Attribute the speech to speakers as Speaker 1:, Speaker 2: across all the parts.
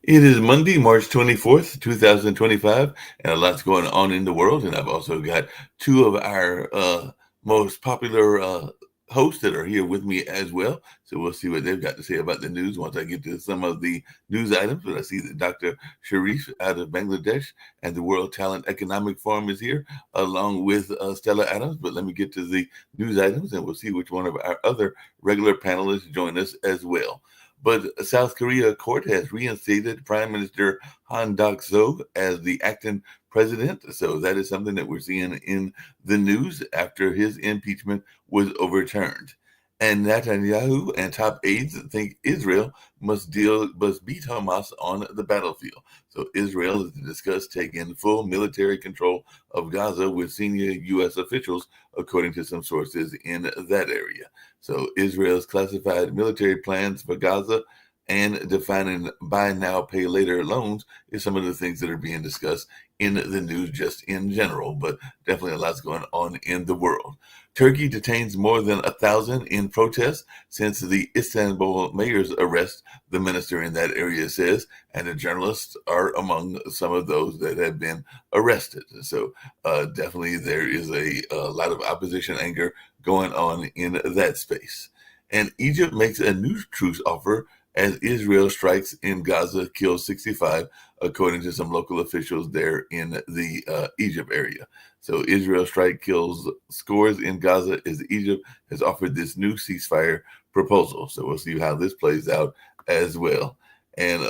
Speaker 1: It is Monday, March 24th, 2025, and a lot's going on in the world. And I've also got two of our most popular hosts that are here with me as well. So we'll see what they've got to say about the news once I get to some of the news items. But I see that Dr. Sharif out of Bangladesh and the World Talent Economic Forum is here, along with Stella Adams. But let me get to the news items, and we'll see which one of our other regular panelists join us as well. But South Korea court has reinstated Prime Minister Han Duck-soo as the acting president. So that is something that we're seeing in the news after his impeachment was overturned. And Netanyahu and top aides think Israel must beat Hamas on the battlefield. So Israel is to discuss taking full military control of Gaza with senior U.S. officials, according to some sources in that area. So Israel's classified military plans for Gaza and defining buy now, pay later loans is some of the things that are being discussed in the news just in general, but definitely a lot's going on in the world. Turkey detains more than 1,000 in protest since the Istanbul mayor's arrest, the minister in that area says, and the journalists are among some of those that have been arrested. So definitely there is a lot of opposition anger going on in that space. And Egypt makes a new truce offer as Israel strikes in Gaza, kills 65, according to some local officials there in the Egypt area. So Israel strike kills scores in Gaza as Egypt has offered this new ceasefire proposal. So we'll see how this plays out as well. And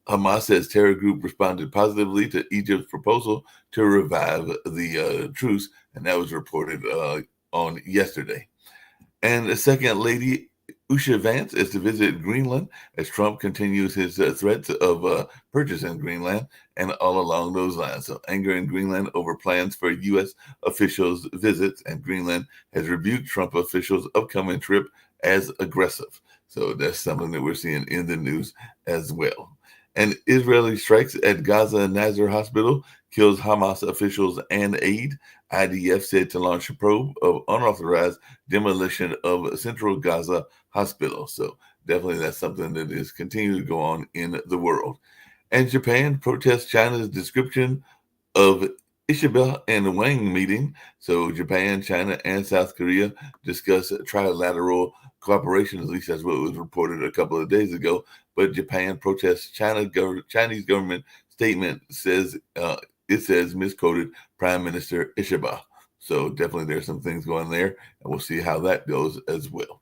Speaker 1: Hamas says terror group responded positively to Egypt's proposal to revive the truce, and that was reported on yesterday. And the second lady, Usha Vance, is to visit Greenland as Trump continues his threats of purchasing Greenland and all along those lines. So anger in Greenland over plans for U.S. officials' visits, and Greenland has rebuked Trump officials' upcoming trip as aggressive. So that's something that we're seeing in the news as well. And Israeli strikes at Gaza Nazar Hospital kills Hamas officials and aide. IDF said to launch a probe of unauthorized demolition of central Gaza hospital. So definitely that's something that is continuing to go on in the world. And Japan protests China's description of Ishiba and Wang meeting. So Japan, China, and South Korea discuss trilateral cooperation. At least that's what was reported a couple of days ago. But Japan protests Chinese government statement says it says misquoted Prime Minister Ishiba. So definitely there's some things going there, and we'll see how that goes as well.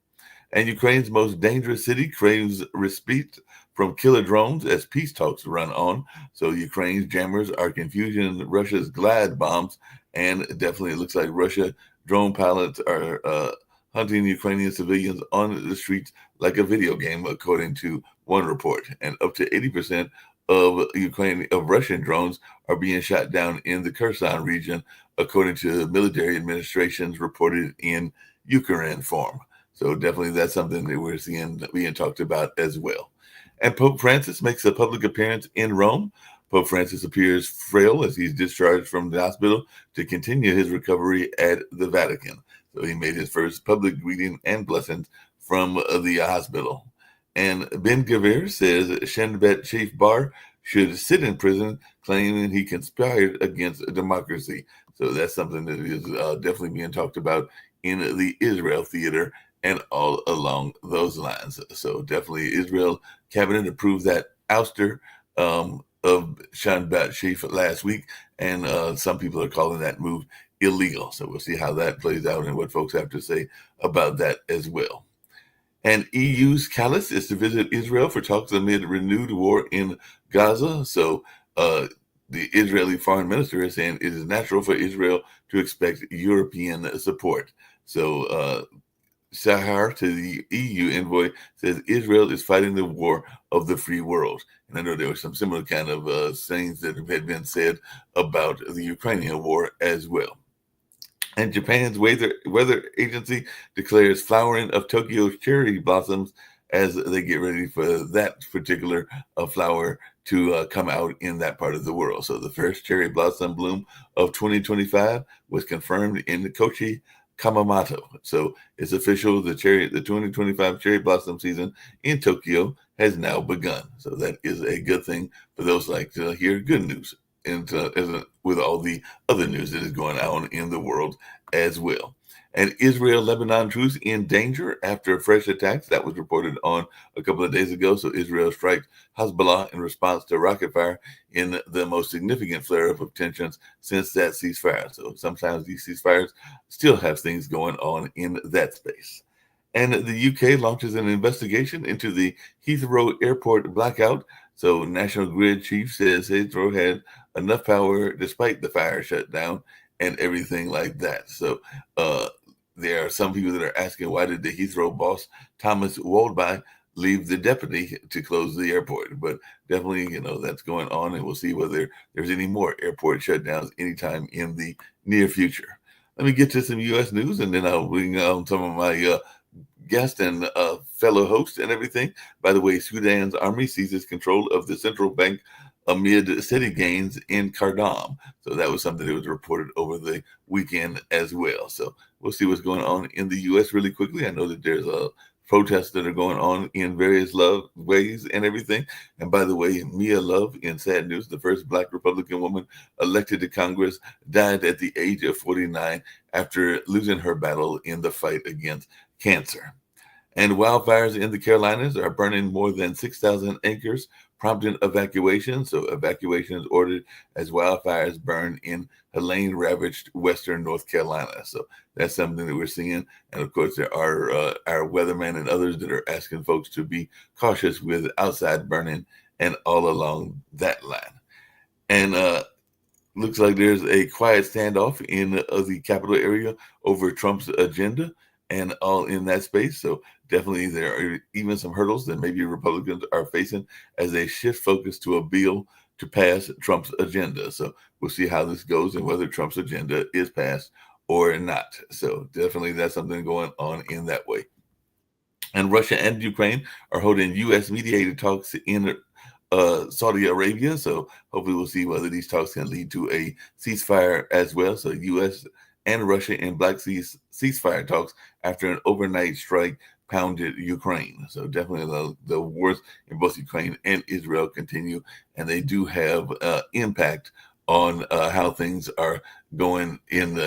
Speaker 1: And Ukraine's most dangerous city craves respite from killer drones as peace talks run on. So Ukraine's jammers are confusing Russia's Glad bombs, and definitely it looks like Russia drone pilots are hunting Ukrainian civilians on the streets like a video game, according to one report. And up to 80% of Russian drones are being shot down in the Kherson region, according to military administrations reported in Ukrinform. So definitely that's something that we're seeing being talked about as well. And Pope Francis makes a public appearance in Rome. Pope Francis appears frail as he's discharged from the hospital to continue his recovery at the Vatican. So he made his first public greeting and blessings from the hospital. And Ben Gvir says Shin Bet Chief Bar should sit in prison, claiming he conspired against democracy. So that's something that is definitely being talked about in the Israel theater and all along those lines. So definitely Israel cabinet approved that ouster of Shin Bet Chief last week, and some people are calling that move illegal. So we'll see how that plays out and what folks have to say about that as well. And EU's Callas is to visit Israel for talks amid renewed war in Gaza. So the Israeli foreign minister is saying it is natural for Israel to expect European support. So Sahar to the EU envoy says Israel is fighting the war of the free world. And I know there were some similar kind of sayings that had been said about the Ukrainian war as well. And Japan's weather agency declares flowering of Tokyo's cherry blossoms as they get ready for that particular flower to come out in that part of the world. So the first cherry blossom bloom of 2025 was confirmed in Kochi, Kamamoto. So it's official. The 2025 cherry blossom season in Tokyo has now begun. So that is a good thing for those like to hear good news, and with all the other news that is going on in the world as well. And Israel-Lebanon truce in danger after fresh attacks. That was reported on a couple of days ago. So Israel strikes Hezbollah in response to rocket fire in the most significant flare-up of tensions since that ceasefire. So sometimes these ceasefires still have things going on in that space. And the UK launches an investigation into the Heathrow Airport blackout. So National Grid chief says Heathrow had enough power despite the fire shutdown and everything like that. So there are some people that are asking, why did the Heathrow boss, Thomas Waldby, leave the deputy to close the airport? But definitely, that's going on, and we'll see whether there's any more airport shutdowns anytime in the near future. Let me get to some U.S. news, and then I'll bring on some of my guest and fellow host and everything. By the way, Sudan's army seizes control of the central bank amid city gains in Khartoum. So that was something that was reported over the weekend as well. So we'll see what's going on in the U.S. really quickly. I know that there's protests that are going on in various ways and everything. And by the way, Mia Love, in sad news, the first Black Republican woman elected to Congress, died at the age of 49 after losing her battle in the fight against cancer. And wildfires in the Carolinas are burning more than 6,000 acres, prompting evacuation. So evacuation is ordered as wildfires burn in Helene-ravaged western North Carolina. So that's something that we're seeing. And of course, there are our weathermen and others that are asking folks to be cautious with outside burning and all along that line. And looks like there's a quiet standoff in the Capitol area over Trump's agenda and all in that space. So definitely there are even some hurdles that maybe Republicans are facing as they shift focus to a bill to pass Trump's agenda. So we'll see how this goes and whether Trump's agenda is passed or not. So definitely that's something going on in that way. And Russia and Ukraine are holding U.S. mediated talks in Saudi Arabia. So hopefully we'll see whether these talks can lead to a ceasefire as well. So U.S. and Russia in Black Sea ceasefire talks after an overnight strike pounded Ukraine. So definitely the wars in both Ukraine and Israel continue, and they do have impact on how things are going in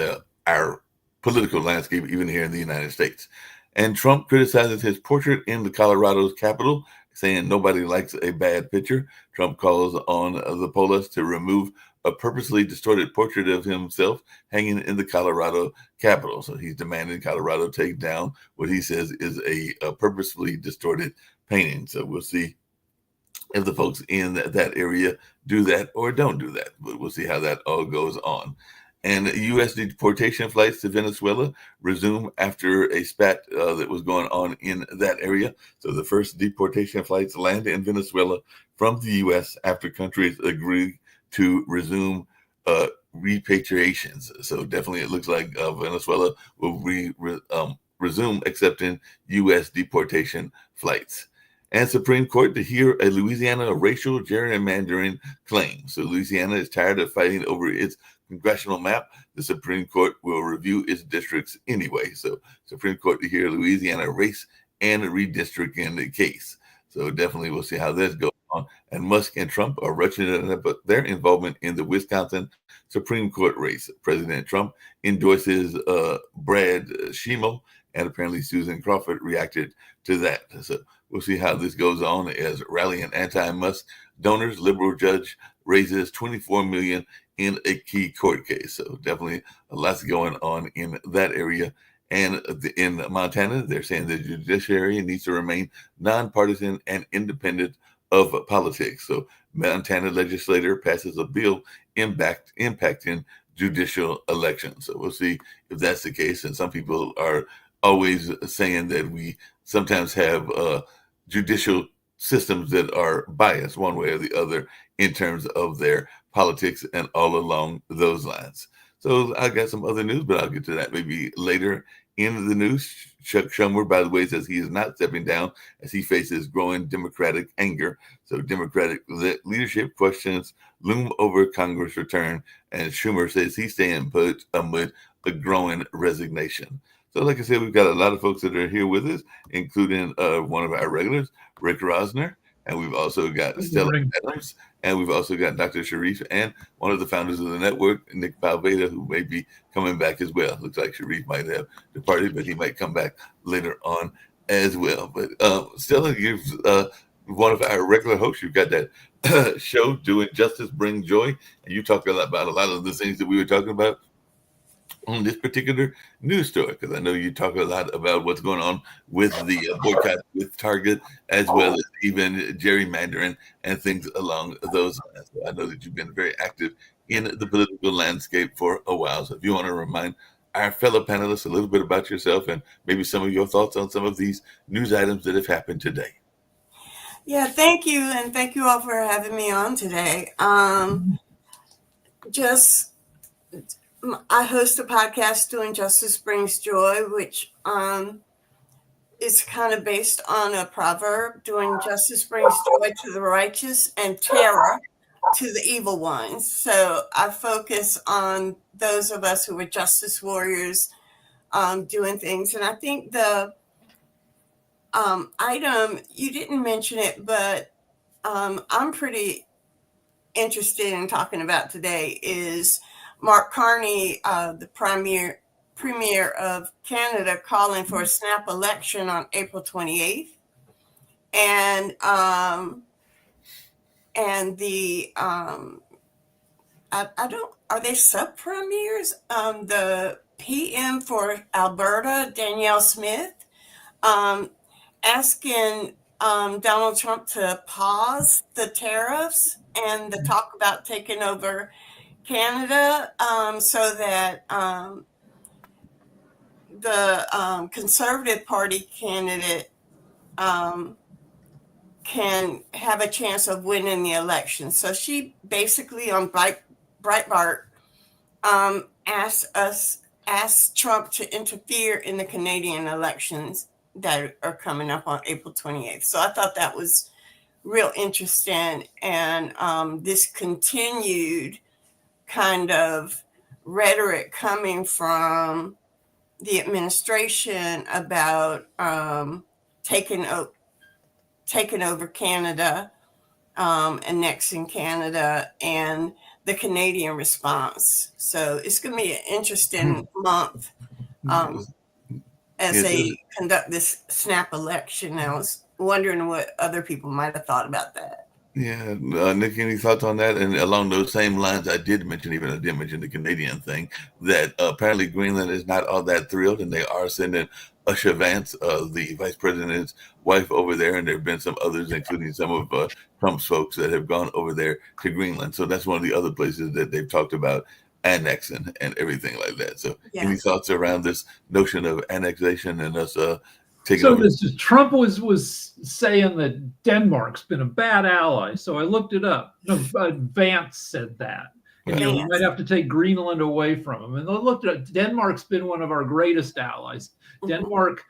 Speaker 1: our political landscape, even here in the United States. And Trump criticizes his portrait in the Colorado's Capitol, saying nobody likes a bad picture. Trump calls on the Polis to remove a purposely distorted portrait of himself hanging in the Colorado Capitol. So he's demanding Colorado take down what he says is a purposefully distorted painting. So we'll see if the folks in that area do that or don't do that. But we'll see how that all goes on. And U.S. deportation flights to Venezuela resume after a spat that was going on in that area. So the first deportation flights land in Venezuela from the U.S. after countries agree to resume repatriations. So definitely it looks like Venezuela will resume accepting U.S. deportation flights. And Supreme Court to hear a Louisiana racial gerrymandering claim. So Louisiana is tired of fighting over its congressional map. The Supreme Court will review its districts anyway. So Supreme Court to hear Louisiana race and redistricting the case. So definitely we'll see how this goes on. And Musk and Trump are rushing up their involvement in the Wisconsin Supreme Court race. President Trump endorses Brad Schimel, and apparently Susan Crawford reacted to that. So we'll see how this goes on as rallying anti-Musk donors. Liberal judge raises $24 million in a key court case. So definitely a lot's going on in that area. And in Montana, they're saying the judiciary needs to remain nonpartisan and independent of politics. So Montana legislator passes a bill impacting judicial elections. So we'll see if that's the case. And some people are always saying that we sometimes have judicial systems that are biased one way or the other in terms of their politics and all along those lines. So I got some other news, but I'll get to that maybe later in the news. Chuck Schumer, by the way, says he is not stepping down as he faces growing Democratic anger. So Democratic leadership questions loom over Congress' return, and Schumer says he's staying put amid the growing resignation. So, like I said, we've got a lot of folks that are here with us, including one of our regulars, Rick Rosner, and we've also got Stella Adams, and we've also got Dr. Sharif, and one of the founders of the network, Nick Balveda, who may be coming back as well. Looks like Sharif might have departed, but he might come back later on as well. But Stella, you're one of our regular hosts. You've got that show, Doing Justice Brings Joy, and you talk about a lot of the things that we were talking about on this particular news story, because I know you talk a lot about what's going on with the boycott with Target, as well as even gerrymandering and things along those lines. So I know that you've been very active in the political landscape for a while. So if you want to remind our fellow panelists a little bit about yourself and maybe some of your thoughts on some of these news items that have happened today.
Speaker 2: Yeah, thank you. And thank you all for having me on today. I host a podcast, Doing Justice Brings Joy, which is kind of based on a proverb: doing justice brings joy to the righteous and terror to the evil ones. So I focus on those of us who are justice warriors doing things. And I think the item, you didn't mention it, but I'm pretty interested in talking about today is Mark Carney, the Premier of Canada, calling for a snap election on April 28th. And the are they sub-premiers? The PM for Alberta, Danielle Smith, asking Donald Trump to pause the tariffs and the talk about taking over Canada, so that the Conservative Party candidate can have a chance of winning the election. So she basically on Breitbart asked Trump to interfere in the Canadian elections that are coming up on April 28th. So I thought that was real interesting. And this continued kind of rhetoric coming from the administration about taking over Canada, annexing Canada, and the Canadian response. So it's going to be an interesting month as they conduct this snap election. I was wondering what other people might have thought about that.
Speaker 1: Yeah, Nick, any thoughts on that? And along those same lines, I did mention the Canadian thing, that apparently Greenland is not all that thrilled, and they are sending Usha Vance, the vice president's wife, over there, and there have been some others, including some of Trump's folks, that have gone over there to Greenland. So that's one of the other places that they've talked about annexing and everything like that. So any thoughts around this notion of annexation and us taking over?
Speaker 3: Trump was saying that Denmark's been a bad ally. So I looked it up. Vance said that. And, we might have to take Greenland away from him. And I looked at it. Denmark's been one of our greatest allies. Denmark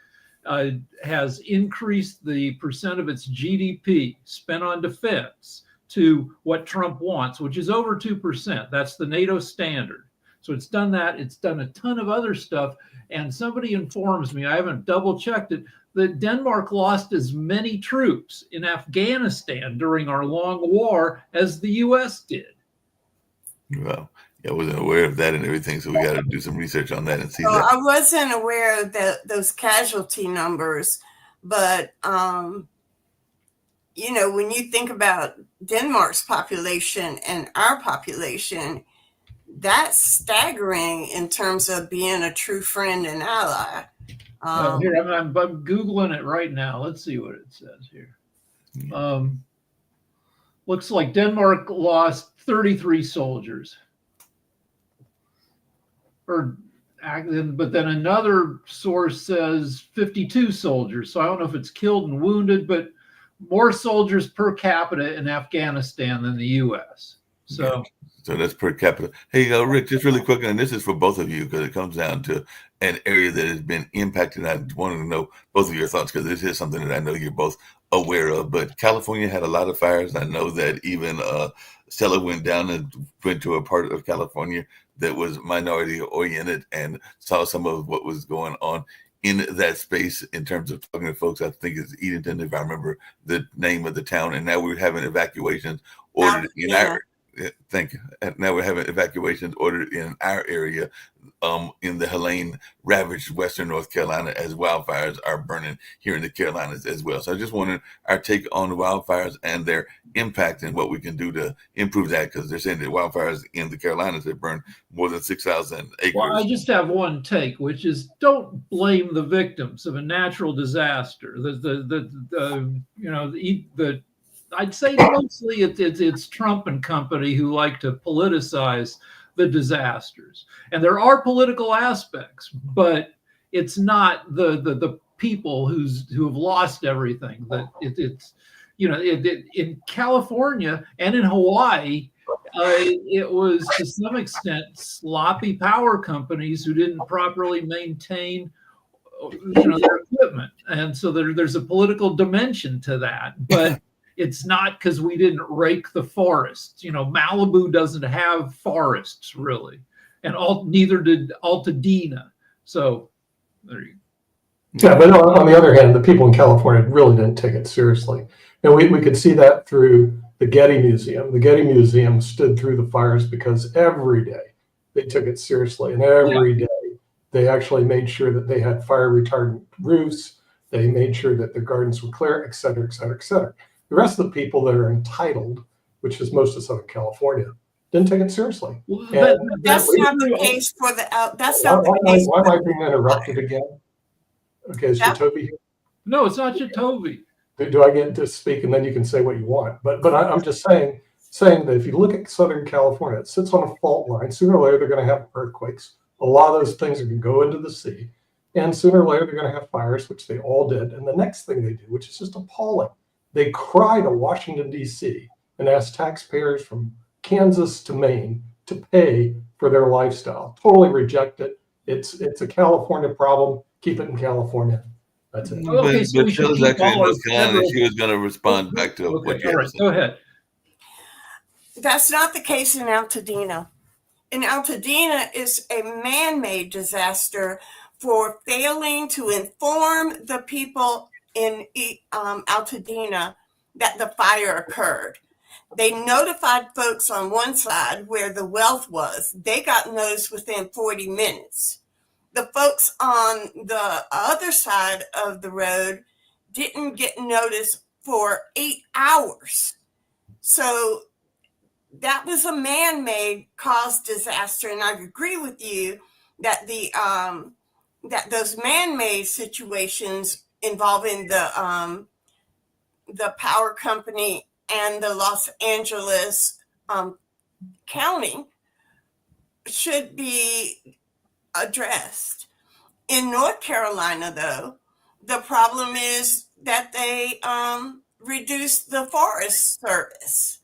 Speaker 3: has increased the percent of its GDP spent on defense to what Trump wants, which is over 2%. That's the NATO standard. So it's done that. It's done a ton of other stuff. And somebody informs me, I haven't double checked it, that Denmark lost as many troops in Afghanistan during our long war as the U.S. did.
Speaker 1: Well, I wasn't aware of that and everything, so we got to do some research on that and see that.
Speaker 2: I wasn't aware of those casualty numbers, but when you think about Denmark's population and our population, that's staggering in terms of being a true friend and ally.
Speaker 3: Here, I'm Googling it right now. Let's see what it says here. Looks like Denmark lost 33 soldiers. But then another source says 52 soldiers. So I don't know if it's killed and wounded, but more soldiers per capita in Afghanistan than the U.S. So
Speaker 1: that's per capita. Hey, Rick, just really quick, and this is for both of you because it comes down to an area that has been impacted. I wanted to know both of your thoughts because this is something that I know you're both aware of. But California had a lot of fires. I know that even Stella went down and went to a part of California that was minority oriented and saw some of what was going on in that space in terms of talking to folks. I think it's Edenton, if I remember the name of the town. And now we're having evacuations ordered in our. Thank you. And now we're having evacuations ordered in our area, in the Helene ravaged Western North Carolina, as wildfires are burning here in the Carolinas as well. So I just wanted our take on the wildfires and their impact and what we can do to improve that, because they're saying that wildfires in the Carolinas have burned more than 6,000 acres.
Speaker 3: Well, I just have one take, which is don't blame the victims of a natural disaster. I'd say mostly it's Trump and company who like to politicize the disasters, and there are political aspects, but it's not the people who have lost everything. That it's in California and in Hawaii, it was to some extent sloppy power companies who didn't properly maintain their equipment, and so there's a political dimension to that, but. It's not because we didn't rake the forests. Malibu doesn't have forests really, and neither did Altadena. So there you
Speaker 4: go. Yeah, but on the other hand, the people in California really didn't take it seriously, and we could see that through the Getty Museum. The Getty Museum stood through the fires because every day they took it seriously, and every day they actually made sure that they had fire retardant roofs. They made sure that their gardens were clear, et cetera, et cetera, et cetera. The rest of the people that are entitled, which is most of Southern California, didn't take it seriously.
Speaker 2: That's not the case for the That's not the case.
Speaker 4: Why am I being interrupted again? Okay, is Jacoby here?
Speaker 3: No, it's not Jacoby.
Speaker 4: Do I get to speak and then you can say what you want? But I'm just saying that if you look at Southern California, it sits on a fault line. Sooner or later, they're going to have earthquakes. A lot of those things are going to go into the sea. And sooner or later, they're going to have fires, which they all did. And the next thing they do, which is just appalling, they cry to Washington, D.C. and ask taxpayers from Kansas to Maine to pay for their lifestyle. Totally reject it. It's a California problem. Keep it in California. That's it.
Speaker 3: Okay, so
Speaker 1: but Shelley's actually in North Carolina. She was going to respond back to what you said.
Speaker 3: Go ahead.
Speaker 2: That's not the case in Altadena. In Altadena is a man-made disaster for failing to inform the people in Altadena that the fire occurred. They notified folks on one side where the wealth was. They got notice within 40 minutes. The folks on the other side of the road didn't get notice for 8 hours. So that was a man-made caused disaster. And I agree with you that that those man-made situations involving the power company and the Los Angeles County should be addressed. In North Carolina, though, the problem is that they reduced the Forest Service.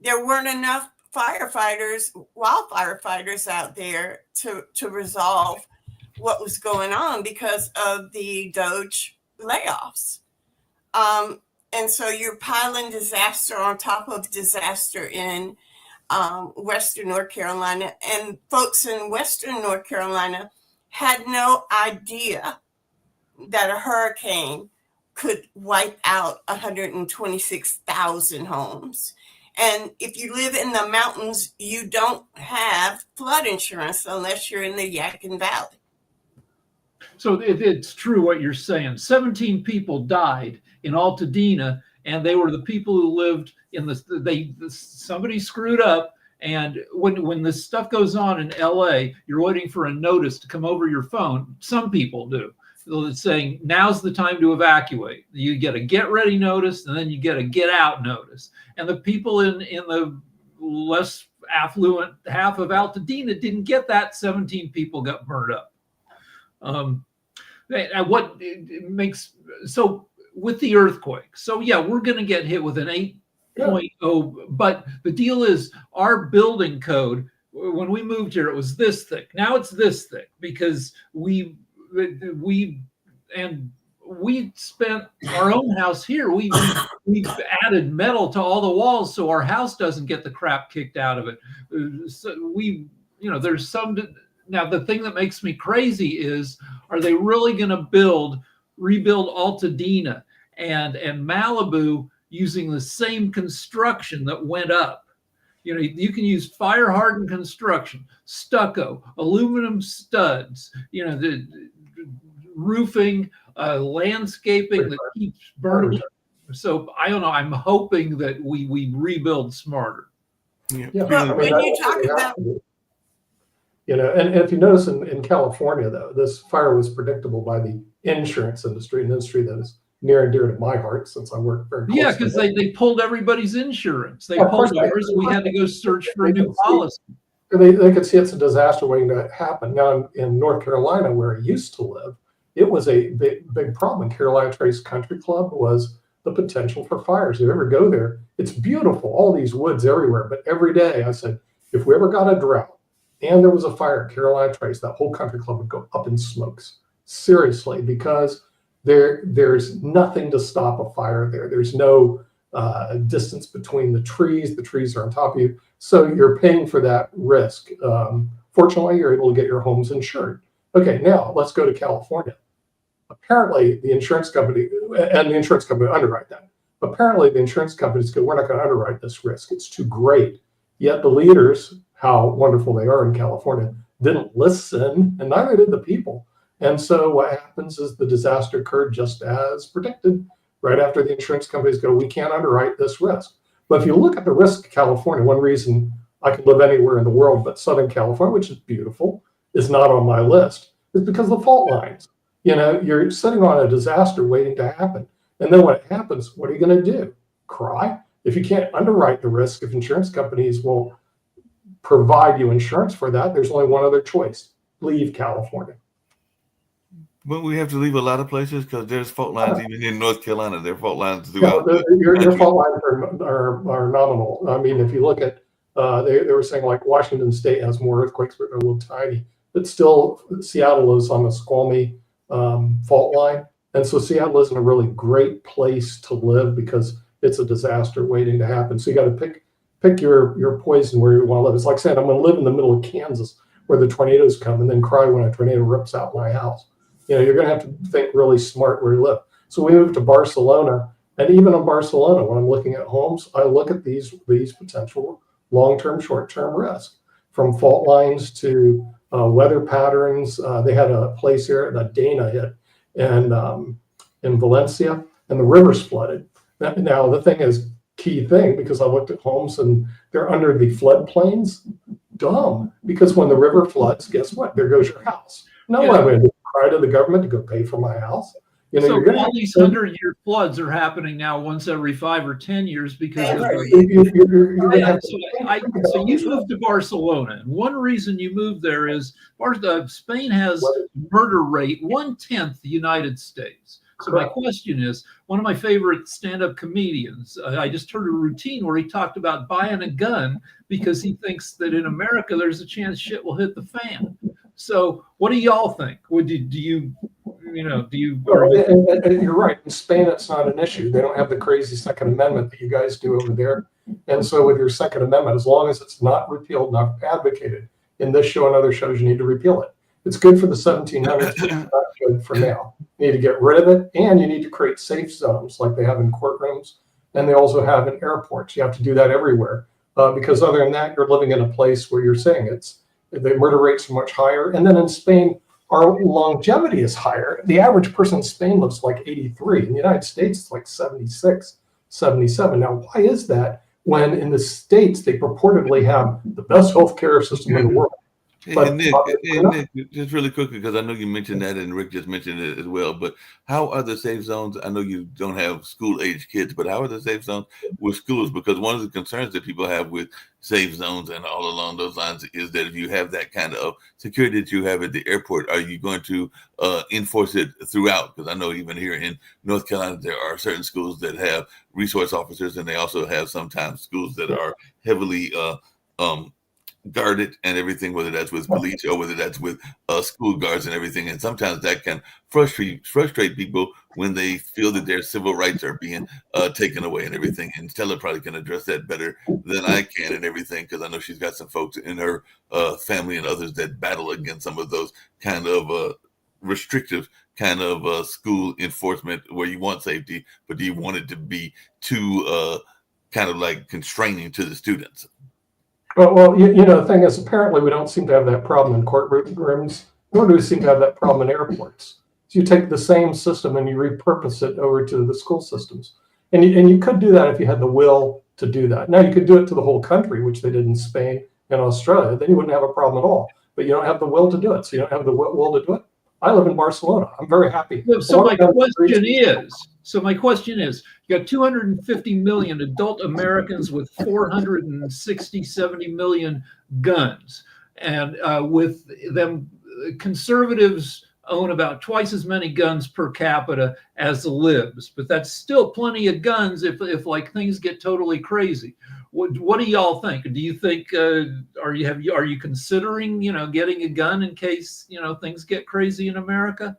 Speaker 2: There weren't enough wildfire fighters out there to resolve what was going on because of the Doge layoffs. And so you're piling disaster on top of disaster in Western North Carolina. And folks in Western North Carolina had no idea that a hurricane could wipe out 126,000 homes. And if you live in the mountains, you don't have flood insurance unless you're in the Yadkin Valley.
Speaker 3: So it's true what you're saying. 17 people died in Altadena, and they were the people who lived in somebody screwed up. And when this stuff goes on in LA, you're waiting for a notice to come over your phone. Some people do. It's saying now's the time to evacuate. You get a get ready notice, and then you get a get out notice. And the people in the less affluent half of Altadena didn't get that. 17 people got burned up. What makes so with the earthquake? So yeah, we're going to get hit with an 8.0. But the deal is our building code. When we moved here, it was this thick. Now it's this thick because we spent our own house here. We added metal to all the walls so our house doesn't get the crap kicked out of it. So there's some. Now, the thing that makes me crazy is, are they really going to rebuild Altadena and Malibu using the same construction that went up? You can use fire hardened construction, stucco, aluminum studs, the roofing, landscaping that keeps burning. So I don't know. I'm hoping that we rebuild smarter.
Speaker 2: But when you talk about,
Speaker 4: and if you notice in California, though, this fire was predictable by the insurance industry, an industry that is near and dear to my heart since I work very closely.
Speaker 3: Yeah, because they pulled everybody's insurance. They pulled ours. We had to go search for a new policy.
Speaker 4: They could see it's a disaster waiting to happen. Now, in North Carolina, where I used to live, it was a big problem. Carolina Trace Country Club was the potential for fires. If you ever go there, it's beautiful, all these woods everywhere. But every day I said, if we ever got a drought and there was a fire at Carolina Trace, that whole country club would go up in smokes. Seriously, because there's nothing to stop a fire there. There's no distance between the trees. The trees are on top of you. So you're paying for that risk. Fortunately, you're able to get your homes insured. Okay, now let's go to California. Apparently, the insurance company underwrite that. Apparently, the insurance companies go, we're not going to underwrite this risk. It's too great. Yet the leaders, how wonderful they are in California, didn't listen, and neither did the people. And so what happens is the disaster occurred just as predicted. Right after the insurance companies go, we can't underwrite this risk. But if you look at the risk of California, one reason I could live anywhere in the world but Southern California, which is beautiful, is not on my list, is because of the fault lines. You're sitting on a disaster waiting to happen. And then when it happens, what are you going to do? Cry? If you can't underwrite the risk, if insurance companies won't provide you insurance for that, there's only one other choice: leave California.
Speaker 1: But we have to leave a lot of places because there's fault lines even in North Carolina. There are fault lines throughout.
Speaker 4: Your fault lines are nominal. I mean, if you look at, they were saying like Washington State has more earthquakes, but they're a little tiny. But still, Seattle is on the Squamish fault line. And so Seattle isn't a really great place to live because it's a disaster waiting to happen. So you got to pick your poison where you want to live. It's like saying, I'm going to live in the middle of Kansas where the tornadoes come and then cry when a tornado rips out my house. You're going to have to think really smart where you live. So we moved to Barcelona. And even in Barcelona, when I'm looking at homes, I look at these potential long-term, short-term risks, from fault lines to weather patterns. They had a place here that Dana hit and in Valencia, and the rivers flooded. Now, the thing is, key thing, because I looked at homes and they're under the floodplains, dumb, because when the river floods, guess what? There goes your house. No, I'm going to cry to the government to go pay for my house.
Speaker 3: So all these 100-year floods are happening now once every 5 or 10 years because of so you moved to Barcelona, and one reason you moved there is Spain has murder rate 1/10 the United States. So my question is, one of my favorite stand-up comedians, I just heard a routine where he talked about buying a gun because he thinks that in America there's a chance shit will hit the fan. So what do y'all think?
Speaker 4: You're right. In Spain, it's not an issue. They don't have the crazy Second Amendment that you guys do over there. And so with your Second Amendment, as long as it's not repealed, not advocated in this show and other shows, you need to repeal it. It's good for the 1700s, but it's not good for now. You need to get rid of it, and you need to create safe zones like they have in courtrooms, and they also have in airports. You have to do that everywhere because other than that, you're living in a place where you're saying the murder rates are much higher. And then in Spain, our longevity is higher. The average person in Spain lives like 83. In the United States, it's like 76, 77. Now, why is that when in the States, they purportedly have the best healthcare system in the world?
Speaker 1: And Nick, just really quickly, because I know you mentioned that and Rick just mentioned it as well, but how are the safe zones? I know you don't have school-age kids, but how are the safe zones with schools? Because one of the concerns that people have with safe zones and all along those lines is that if you have that kind of security that you have at the airport, are you going to enforce it throughout? Because I know even here in North Carolina, there are certain schools that have resource officers, and they also have sometimes schools that are heavily guarded and everything, whether that's with police or whether that's with school guards and everything. And sometimes that can frustrate people when they feel that their civil rights are being taken away and everything. And Stella probably can address that better than I can and everything, because I know she's got some folks in her family and others that battle against some of those kind of restrictive kind of school enforcement where you want safety, but do you want it to be too kind of like constraining to the students?
Speaker 4: Well, the thing is, apparently we don't seem to have that problem in courtrooms, nor do we seem to have that problem in airports. So you take the same system and you repurpose it over to the school systems. And you could do that if you had the will to do that. Now, you could do it to the whole country, which they did in Spain and Australia. Then you wouldn't have a problem at all. But you don't have the will to do it. So you don't have the will to do it. I live in Barcelona. I'm very happy.
Speaker 3: So my question is, you got 250 million adult Americans with 70 million guns. And with them, conservatives own about twice as many guns per capita as the libs, but that's still plenty of guns if like things get totally crazy. What do y'all think? Do you think are you considering getting a gun in case things get crazy in America?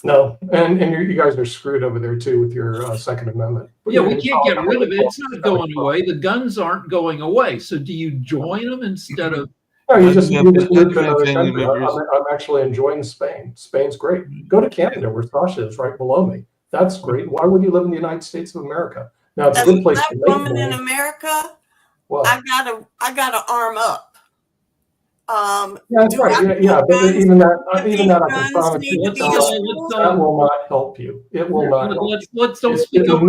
Speaker 4: No, and you guys are screwed over there too with your Second Amendment.
Speaker 3: Yeah, we can't get rid of it. It's not going away. The guns aren't going away. So do you join them instead of?
Speaker 4: No, you just moved to another country. I'm actually enjoying Spain. Spain's great. Go to Canada, where Sasha is, right below me. That's great. Why would you live in the United States of America? Now it's a good place to
Speaker 2: live. As a woman in America, well, I gotta arm up.
Speaker 4: Yeah, that's right. Yeah, but even that, I can promise you, that will not help you. It will not.
Speaker 3: Let's don't speak over.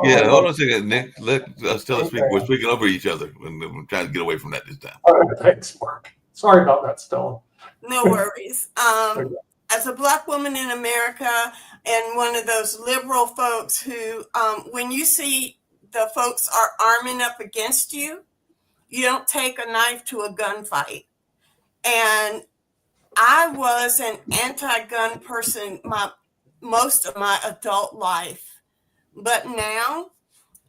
Speaker 1: Yeah, hold on a second, Nick. Let Stella speak. We're speaking over each other. We're trying to get away from that this time.
Speaker 4: All right, thanks, Mark. Sorry about that, Stella.
Speaker 2: No worries. As a Black woman in America, and one of those liberal folks who, when you see the folks are arming up against you, you don't take a knife to a gunfight. And I was an anti-gun person most of my adult life, but now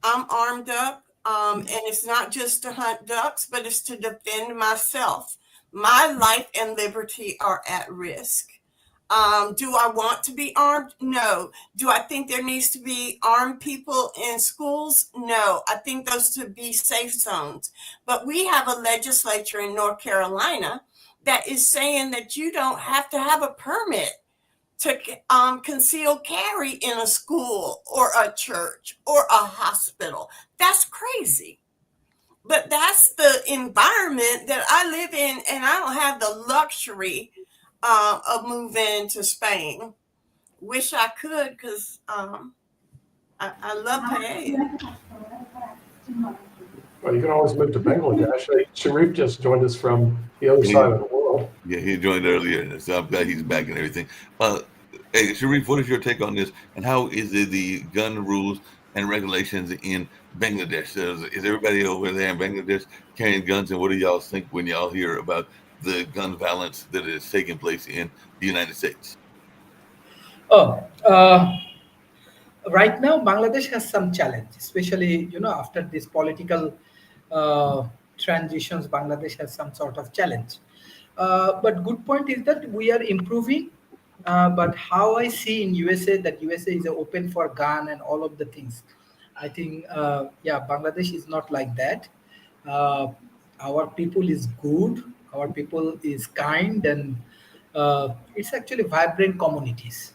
Speaker 2: I'm armed up, and it's not just to hunt ducks, but it's to defend myself. My life and liberty are at risk. Do I want to be armed? No. Do I think there needs to be armed people in schools? No. I think those to be safe zones. But we have a legislature in North Carolina that is saying that you don't have to have a permit to conceal carry in a school or a church or a hospital. That's crazy. But that's the environment that I live in, and I don't have the luxury of moving to Spain. Wish I could, because I love Paella.
Speaker 4: Well, you can always move to Bangladesh. Sharif just joined us from the other side of the world.
Speaker 1: Yeah, he joined earlier, so I'm glad he's back and everything. Hey, Sharif, what is your take on this? And how is the gun rules and regulations in Bangladesh? Is everybody over there in Bangladesh carrying guns? And what do y'all think when y'all hear about the gun violence that is taking place in the United States?
Speaker 5: Right now, Bangladesh has some challenge, especially, after this political transitions, Bangladesh has some sort of challenge. But good point is that we are improving. But how I see in USA, that USA is open for gun and all of the things. I think, Bangladesh is not like that. Our people is good. Our people is kind, and it's actually vibrant communities.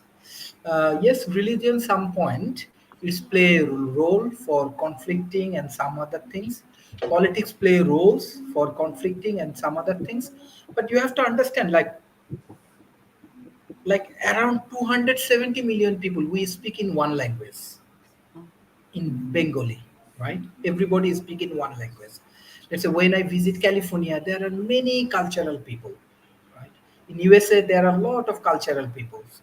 Speaker 5: Yes, religion some point is play a role for conflicting and some other things. Politics play roles for conflicting and some other things. But you have to understand, like around 270 million people, we speak in one language, in Bengali, right? Everybody is speaking one language. Let's say when I visit California, there are many cultural people, right? In USA, there are a lot of cultural peoples.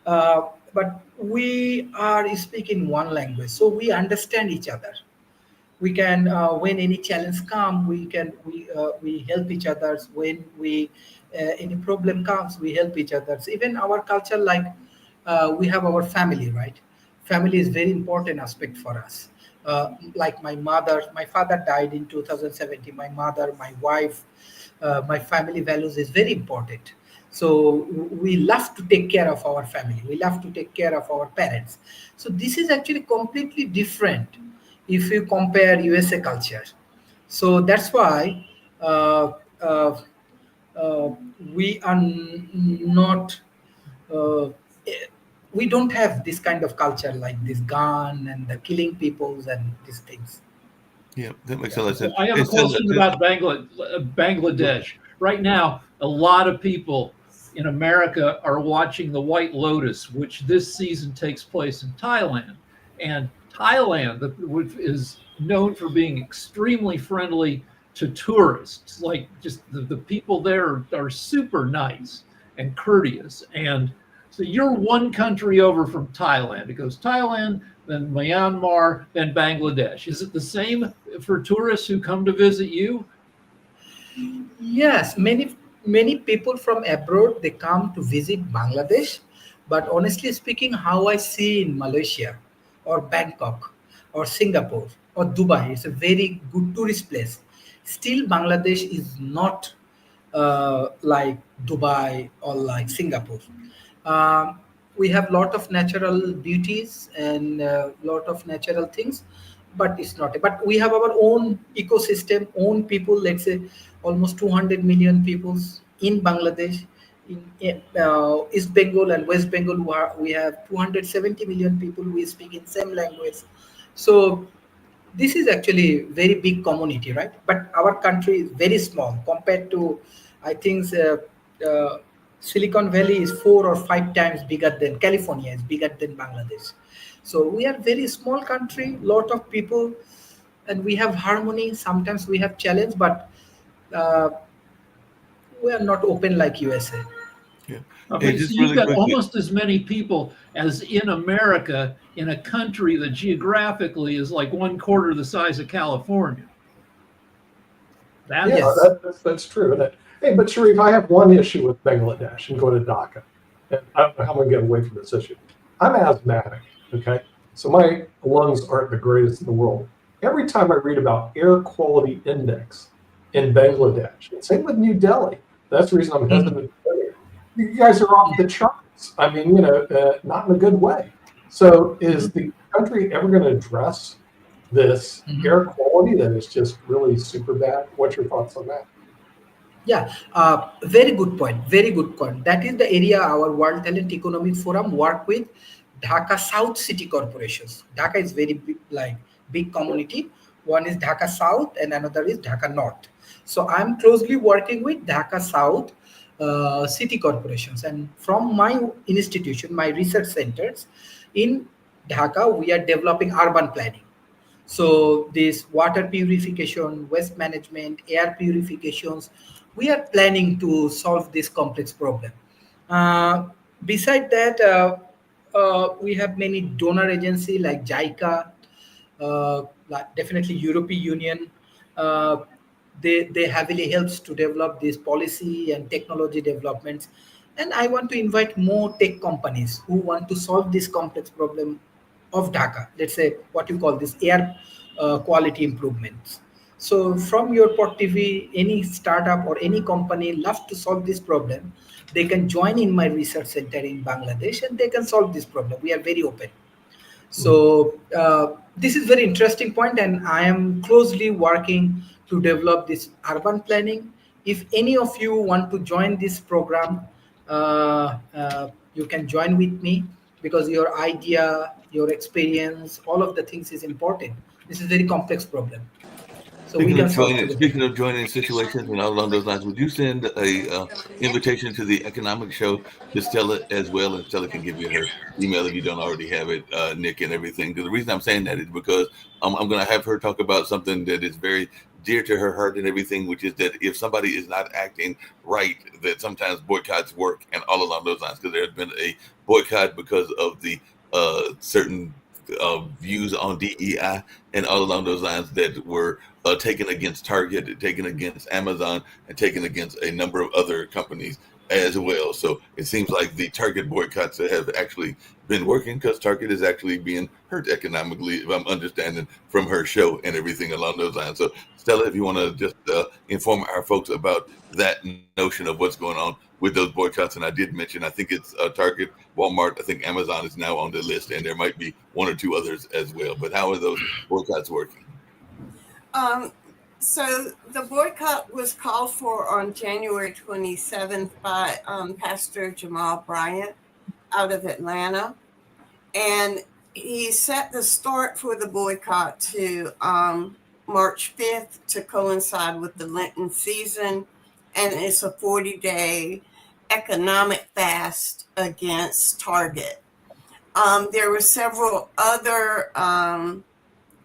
Speaker 5: But we are speaking one language, so we understand each other. We can, when any challenge comes, we help each other. When any problem comes, we help each other. Even our culture, we have our family, right? Family is very important aspect for us. Like my father died in 2017. My mother, my wife, my family values is very important. So we love to take care of our family. We love to take care of our parents. So this is actually completely different if you compare USA culture. So that's why uh, uh, uh, we are not uh, eh, we don't have this kind of culture like this gun and the killing peoples and these things.
Speaker 1: Yeah, that makes a lot of
Speaker 3: So
Speaker 1: sense.
Speaker 3: I have
Speaker 1: Hey,
Speaker 3: a
Speaker 1: Stella,
Speaker 3: question about Bangladesh. Right now, a lot of people in America are watching The White Lotus, which this season takes place in Thailand. And Thailand is known for being extremely friendly to tourists. Like, just the people there are super nice and courteous. And so you're one country over from Thailand. It goes Thailand, then Myanmar, then Bangladesh. Is it the same for tourists who come to visit you?
Speaker 5: Yes, many people from abroad they come to visit Bangladesh, but honestly speaking, how I see in Malaysia or Bangkok or Singapore or Dubai, it's a very good tourist place. Still, Bangladesh is not like Dubai or like Singapore. Um, we have lot of natural beauties and lot of natural things, but it's not. But we have our own ecosystem, own people. Let's say almost 200 million peoples in Bangladesh. In East Bengal and West Bengal, we have 270 million people who speak in same language. So this is actually very big community, right? But our country is very small compared to, I think, Silicon Valley is 4 or 5 times bigger than California is bigger than Bangladesh. So we are very small country, lot of people, and we have harmony. Sometimes we have challenge, but uh, we are not open like USA.
Speaker 1: yeah. Hey,
Speaker 3: Okay, so
Speaker 1: just
Speaker 3: you've
Speaker 1: really
Speaker 3: got
Speaker 1: quickly.
Speaker 3: almost as many people as in America in a country that geographically is like 1/4 the size of California.
Speaker 4: Yeah,
Speaker 5: Yes.
Speaker 4: that's true. Hey, but Sharif, I have one issue with Bangladesh and going to Dhaka. And I don't know how I'm going to get away from this issue. I'm asthmatic, okay? So my lungs aren't the greatest in the world. Every time I read about air quality index in Bangladesh, and same with New Delhi, that's the reason I'm hesitant to go here. You guys are off the charts. I mean, not in a good way. So is the country ever going to address this air quality that is just really super bad? What's your thoughts on that?
Speaker 5: Yeah, very good point. Very good point. That is the area our World Talent Economic Forum work with Dhaka South City corporations. Dhaka is very big, like big community. One is Dhaka South and another is Dhaka North. So I'm closely working with Dhaka South city corporations, and from my institution, my research centers in Dhaka, we are developing urban planning. So this water purification, waste management, air purifications, we are planning to solve this complex problem. Uh, Beside that, we have many donor agency like JICA, like definitely European Union. Uh, they heavily helps to develop this policy and technology developments. And I want to invite more tech companies who want to solve this complex problem of Dhaka. Let's say what you call this air quality improvements. So from your Port TV, any startup or any company loves to solve this problem, they can join in my research center in Bangladesh and they can solve this problem. We are very open. So this is very interesting point, and I am closely working to develop this urban planning. If any of you want to join this program, you can join with me because your idea, your experience, all of the things is important. This is very complex problem, so we can solve together.
Speaker 1: Speaking of joining situations and all along those lines, would you send a invitation to the economic show to Stella as well? And Stella can give you her email if you don't already have it, Nick, and everything. Because the reason I'm saying that is because I'm going to have her talk about something that is very dear to her heart and everything, which is that if somebody is not acting right, that sometimes boycotts work and all along those lines. Because there has been a boycott because of the certain views on DEI and all along those lines that were taken against Target, taken against Amazon, and taken against a number of other companies as well. So it seems like the Target boycotts have actually been working because Target is actually being hurt economically, if I'm understanding from her show and everything along those lines. So Stella, if you want to just inform our folks about that notion of what's going on with those boycotts. And I did mention, I think it's Target, Walmart, I think Amazon is now on the list, and there might be one or two others as well. But how are those boycotts working?
Speaker 2: So the boycott was called for on January 27th by Pastor Jamal Bryant out of Atlanta. And he set the start for the boycott to March 5th to coincide with the Lenten season. And it's a 40-day economic fast against Target. There were several other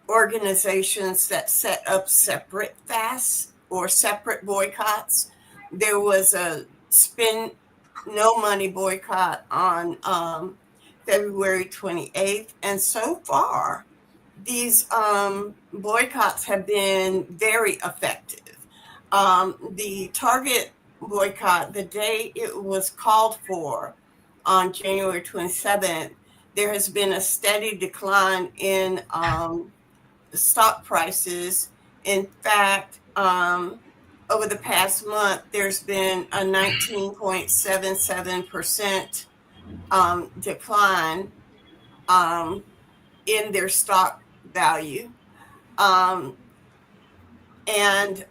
Speaker 2: organizations that set up separate fasts or separate boycotts. There was a spend no money boycott on February 28th. And so far, these boycotts have been very effective. The Target boycott, the day it was called for on January 27th, there has been a steady decline in stock prices. In fact, over the past month, there's been a 19.77% decline in their stock value. And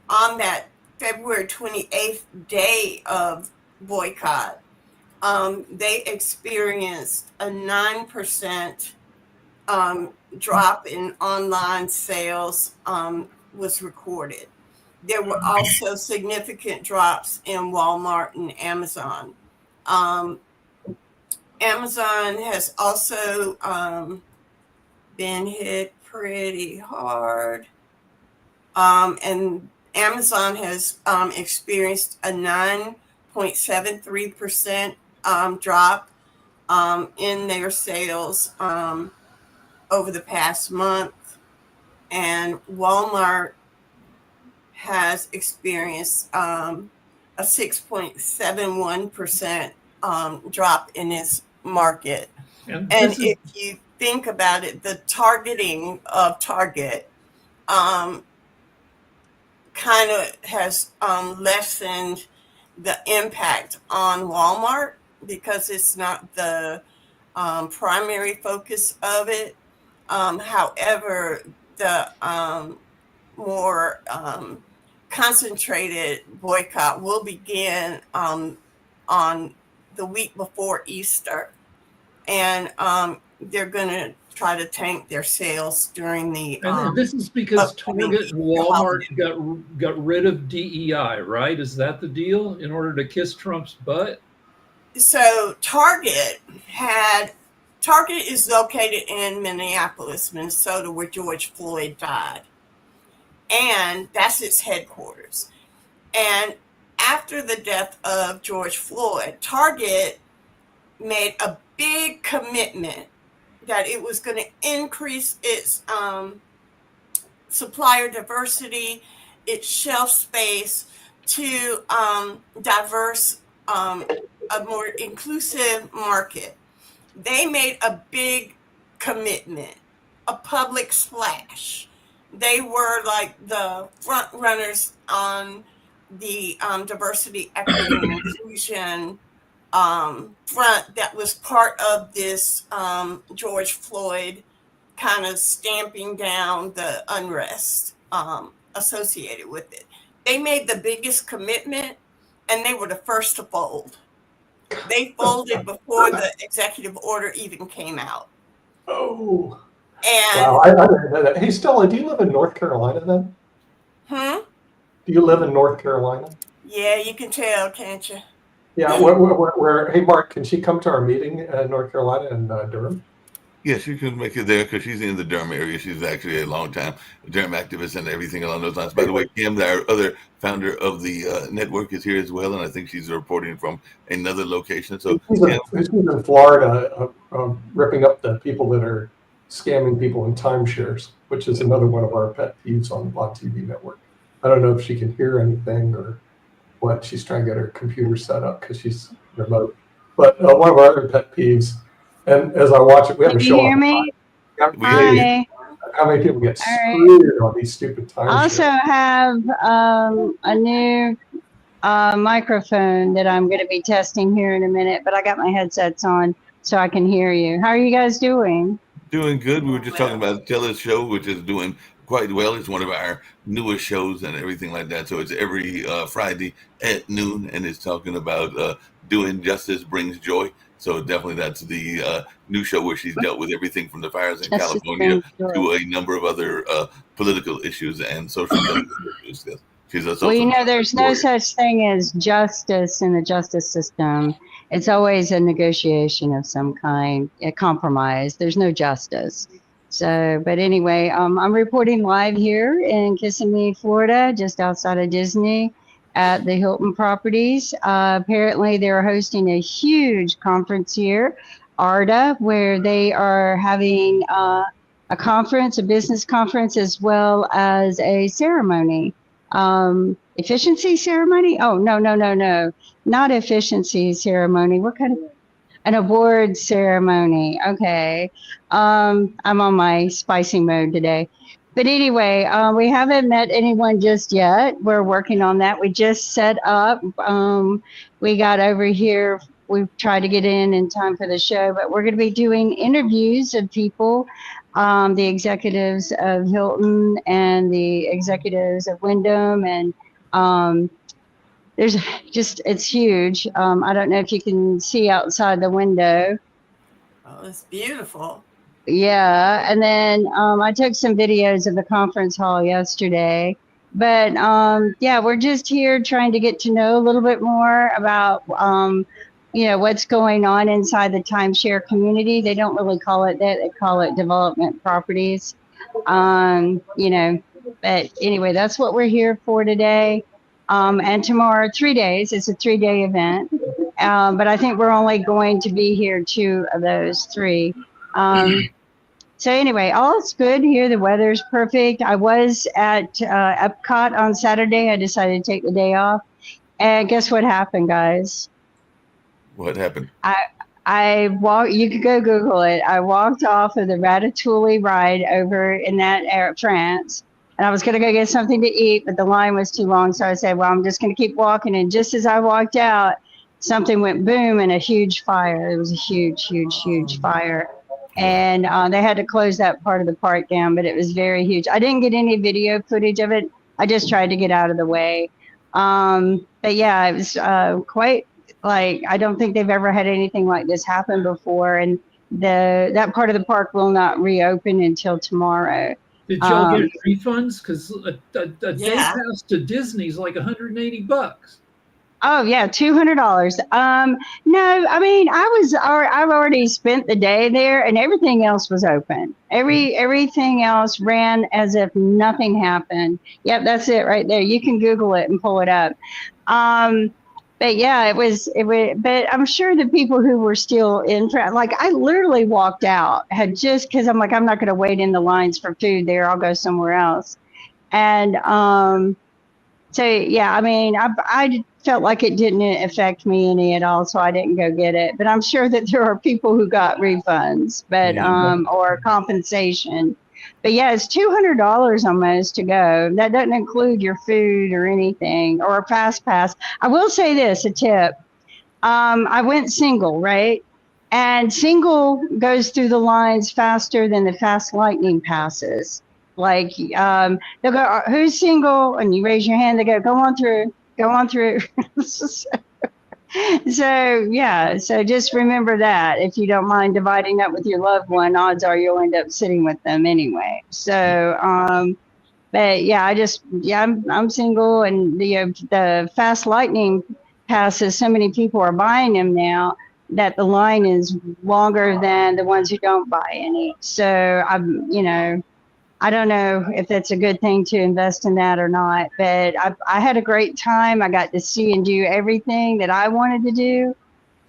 Speaker 2: on that February 28th day of boycott, they experienced a 9% drop in online sales was recorded. There were also significant drops in Walmart and Amazon. Amazon has also been hit pretty hard. And Amazon has experienced a 9.73% drop in their sales over the past month. And Walmart has experienced a 6.71% drop in its market. And if you think about it, the targeting of Target kind of has lessened the impact on Walmart because it's not the primary focus of it. However, the more concentrated boycott will begin on the week before Easter, and they're going to try to tank their sales during the.
Speaker 3: And this is because Target and Walmart got rid of DEI, right? Is that the deal? In order to kiss Trump's butt?
Speaker 2: So Target is located in Minneapolis, Minnesota, where George Floyd died. And that's its headquarters. And after the death of George Floyd, Target made a big commitment that it was going to increase its supplier diversity, its shelf space to diverse, a more inclusive market. They made a big commitment, a public splash. They were like the front runners on the diversity, equity, and inclusion front that was part of this George Floyd kind of stamping down the unrest associated with it. They made the biggest commitment, and they were the first to fold. They folded before the executive order even came out.
Speaker 4: Oh.
Speaker 2: And
Speaker 4: wow, I didn't know that. Hey, Stella, do you live in North Carolina then? Do you live in North Carolina?
Speaker 2: Yeah, you can tell, can't you?
Speaker 4: Yeah, where hey, Mark, can she come to our meeting in North Carolina and Durham?
Speaker 1: Yes, you can make it there because she's in the Durham area. She's actually a long time Durham activist and everything along those lines. By the way, Kim, our other founder of the network, is here as well, and I think she's reporting from another location. So
Speaker 4: she's in Florida, ripping up the people that are scamming people in timeshares, which is another one of our pet peeves on the Block TV network. I don't know if she can hear anything what she's trying to get her computer set up because she's remote. But one of our other pet peeves, and as I watch it, we have
Speaker 6: Can
Speaker 4: a
Speaker 6: you
Speaker 4: show
Speaker 6: hear
Speaker 4: on
Speaker 6: me?
Speaker 1: We hear you.
Speaker 6: Hi.
Speaker 4: how many people get
Speaker 6: All right.
Speaker 4: screwed on these stupid
Speaker 6: I
Speaker 4: time
Speaker 6: also
Speaker 4: shows.
Speaker 6: have a new microphone that I'm going to be testing here in a minute, but I got my headsets on so I can hear you. How are you guys doing?
Speaker 1: Doing good. We were just talking about Tella's show, which is doing quite well. It's one of our newest shows and everything like that. So it's every Friday at noon, and it's talking about doing justice brings joy. So definitely that's the new show where she's dealt with everything from the fires in
Speaker 6: Justice
Speaker 1: California
Speaker 6: brings joy.
Speaker 1: to a number of other political issues and social justice issues. She's a
Speaker 6: Well,
Speaker 1: social
Speaker 6: you know, there's no
Speaker 1: warrior.
Speaker 6: such thing as justice in the justice system. It's always a negotiation of some kind, a compromise. There's no justice. So, but anyway, I'm reporting live here in Kissimmee, Florida, just outside of Disney at the Hilton Properties. Apparently, they're hosting a huge conference here, ARDA, where they are having a conference, a business conference, as well as a ceremony. Efficiency ceremony? Oh, no, not efficiency ceremony. What kind of an award ceremony? Okay. I'm on my spicy mode today. But anyway, we haven't met anyone just yet. We're working on that. We just set up. We got over here. We've tried to get in time for the show, but we're going to be doing interviews of people, the executives of Hilton and the executives of Wyndham, and there's just, it's huge. I don't know if you can see outside the window.
Speaker 2: Oh, it's beautiful.
Speaker 6: Yeah, and then I took some videos of the conference hall yesterday. But yeah, we're just here trying to get to know a little bit more about you know, what's going on inside the timeshare community. They don't really call it that; they call it development properties. You know, but anyway, that's what we're here for today. And tomorrow, 3 days. It's a 3-day event. But I think we're only going to be here 2 of those 3. So anyway, all's good here. The weather's perfect. I was at Epcot on Saturday. I decided to take the day off. And guess what happened, guys?
Speaker 1: What happened?
Speaker 6: I walked, you could go Google it. I walked off of the Ratatouille ride over in that France. And I was going to go get something to eat, but the line was too long. So I said, well, I'm just going to keep walking. And just as I walked out, something went boom and a huge fire. It was a huge fire. And they had to close that part of the park down, but it was very huge. I didn't get any video footage of it. I just tried to get out of the way. But yeah, it was quite like, I don't think they've ever had anything like this happen before. And that part of the park will not reopen until tomorrow.
Speaker 3: Did y'all get refunds? Because a day
Speaker 2: Yeah.
Speaker 3: pass to Disney is like $180.
Speaker 6: Oh yeah, $200. No, I mean I've already spent the day there, and everything else was open. Everything else ran as if nothing happened. Yep, that's it right there. You can Google it and pull it up. But yeah, it was. But I'm sure the people who were still in, like I literally walked out, had just because I'm like, I'm not going to wait in the lines for food there. I'll go somewhere else. And so yeah, I mean, I felt like it didn't affect me any at all, so I didn't go get it. But I'm sure that there are people who got refunds, but or compensation. But yeah, it's $200 almost to go. That doesn't include your food or anything, or a fast pass. I will say this, a tip. I went single, right? And single goes through the lines faster than the fast lightning passes. Like they'll go, who's single? And you raise your hand, they go on through. So yeah, so just remember that if you don't mind dividing up with your loved one, odds are you'll end up sitting with them anyway. So but yeah, I'm single, and the fast lightning passes, so many people are buying them now that the line is longer than the ones who don't buy any. So I don't know if that's a good thing to invest in that or not, but I had a great time. I got to see and do everything that I wanted to do.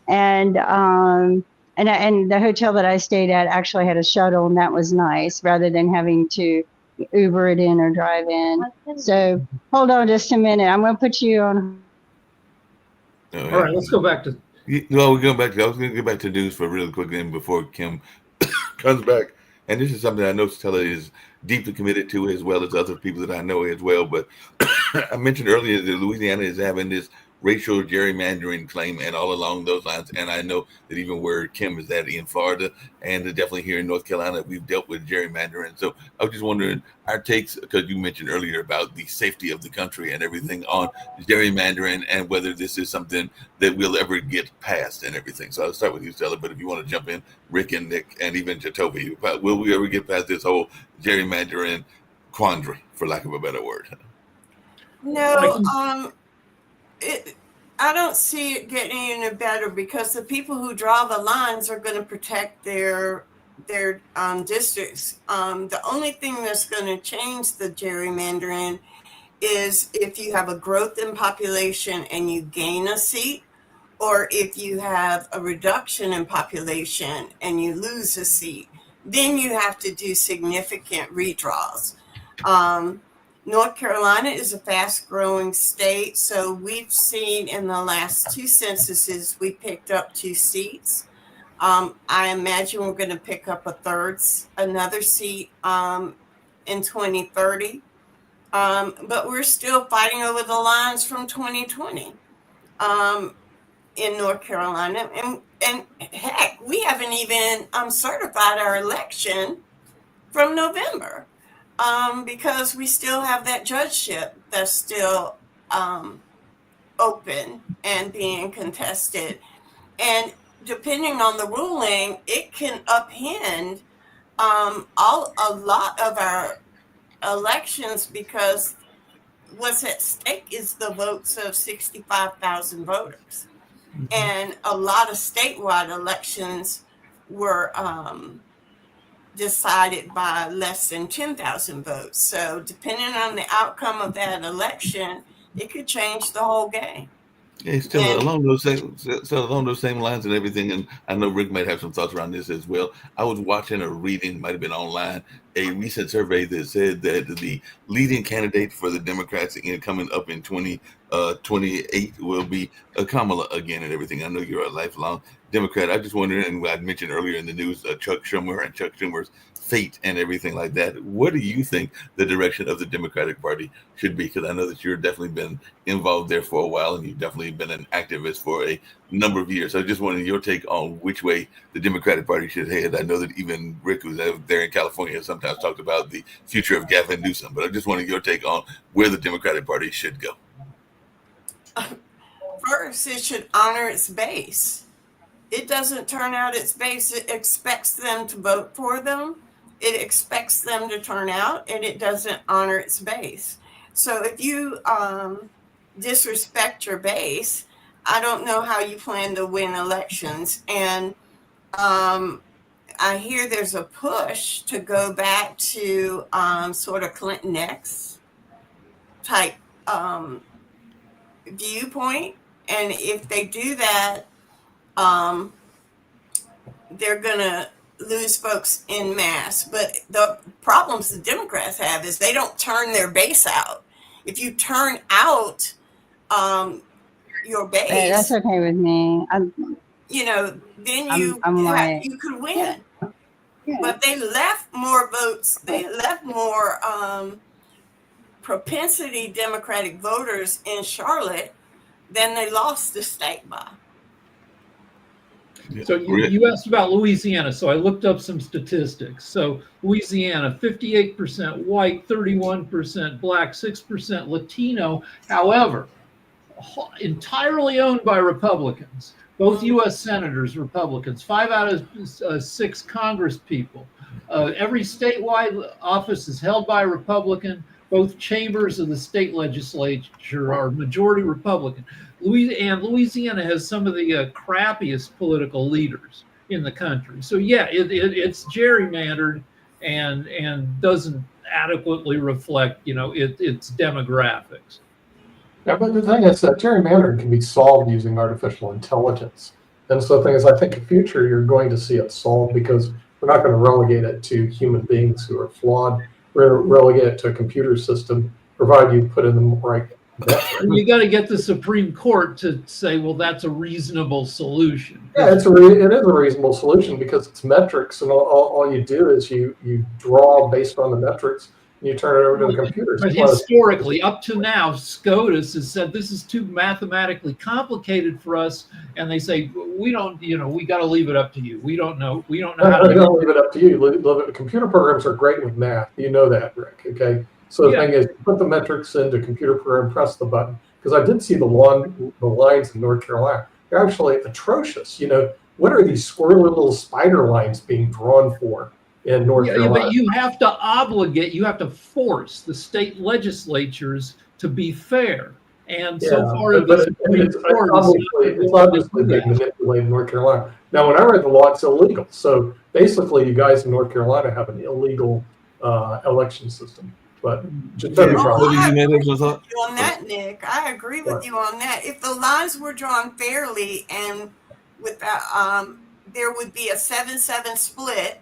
Speaker 6: And the hotel that I stayed at actually had a shuttle, and that was nice rather than having to Uber it in or drive in. So hold on just a minute. I'm going to put you on
Speaker 3: All right, let's go back to.
Speaker 1: Well, we're going back to. I was going to get back to news for really quick then before Kim comes back. And this is something I know Stella is deeply committed to, as well as other people that I know as well. But I mentioned earlier that Louisiana is having this racial gerrymandering claim and all along those lines. And I know that even where Kim is at in Florida and definitely here in North Carolina, we've dealt with gerrymandering. So I was just wondering our takes, because you mentioned earlier about the safety of the country and everything on gerrymandering and whether this is something that we'll ever get past and everything. So I'll start with you, Stella, but if you want to jump in, Rick and Nick and even Jacoby, will we ever get past this whole gerrymandering quandary, for lack of a better word?
Speaker 2: No, I don't see it getting any better, because the people who draw the lines are going to protect their districts. The only thing that's going to change the gerrymandering is if you have a growth in population and you gain a seat, or if you have a reduction in population and you lose a seat, then you have to do significant redraws. North Carolina is a fast growing state. So we've seen in the last 2 censuses, we picked up 2 seats. I imagine we're going to pick up another seat in 2030. But we're still fighting over the lines from 2020 in North Carolina. And heck, we haven't even certified our election from November. Because we still have that judgeship that's still open and being contested. And depending on the ruling, it can upend a lot of our elections, because what's at stake is the votes of 65,000 voters. Mm-hmm. And a lot of statewide elections were decided by less than 10,000 votes. So depending on the outcome of that election, it could change the whole game.
Speaker 1: Yeah, still along those same lines and everything. And I know Rick might have some thoughts around this as well. I was watching or reading, might have been online, a recent survey that said that the leading candidate for the Democrats coming up in 2028 will be Kamala again and everything. I know you're a lifelong Democrat. I just wondered, and I mentioned earlier in the news, Chuck Schumer and Chuck Schumer's fate and everything like that. What do you think the direction of the Democratic Party should be? Because I know that you've definitely been involved there for a while, and you've definitely been an activist for a number of years. So I just wanted your take on which way the Democratic Party should head. I know that even Rick, who's there in California, sometimes talked about the future of Gavin Newsom, but I just wanted your take on where the Democratic Party should go.
Speaker 2: First, it should honor its base. It doesn't turn out its base. It expects them to vote for them. It expects them to turn out, and it doesn't honor its base. So if you disrespect your base, I don't know how you plan to win elections. And I hear there's a push to go back to sort of Clinton X type viewpoint. And if they do that, they're going to lose folks in mass. But the problems the Democrats have is they don't turn their base out. If you turn out your base,
Speaker 6: Hey, that's okay with me.
Speaker 2: then you could win.
Speaker 6: Yeah.
Speaker 2: But they left more votes. They left more propensity Democratic voters in Charlotte than they lost the state by.
Speaker 3: So you asked about Louisiana, so I looked up some statistics. So Louisiana, 58% white, 31% black, 6% Latino. However, entirely owned by Republicans. Both U.S. senators, Republicans, 5 out of 6 Congress people. Every statewide office is held by a Republican. Both chambers of the state legislature are majority Republican. Louisiana has some of the crappiest political leaders in the country. So yeah, it's gerrymandered and doesn't adequately reflect, its demographics.
Speaker 4: Yeah, but the thing is that gerrymandering can be solved using artificial intelligence. And so the thing is, I think in the future, you're going to see it solved because we're not going to relegate it to human beings who are flawed. We're going to relegate it to a computer system, provided you put in the right
Speaker 3: You got to get the Supreme Court to say, well, that's a reasonable solution.
Speaker 4: Yeah, it is a reasonable solution because it's metrics, and all you do is you draw based on the metrics, and you turn it over to the computers.
Speaker 3: But historically, up to now, SCOTUS has said this is too mathematically complicated for us, and they say we don't. We got to leave it up to you. We don't know. We don't know how to
Speaker 4: leave it up to you. Computer programs are great with math. You know that, Rick. Okay. So the thing is, put the metrics into a computer program, press the button. Because I did see the lines in North Carolina. They're actually atrocious. What are these squirrely little spider lines being drawn for in North Carolina?
Speaker 3: But you have to force the state legislatures to be fair. And so far,
Speaker 4: it's obviously being manipulated in North Carolina. Now, when I read the law, it's illegal. So basically, you guys in North Carolina have an illegal election system. But just
Speaker 2: I agree with you on that, Nick. I agree with you on that. If the lines were drawn fairly and without, there would be a 7-7 split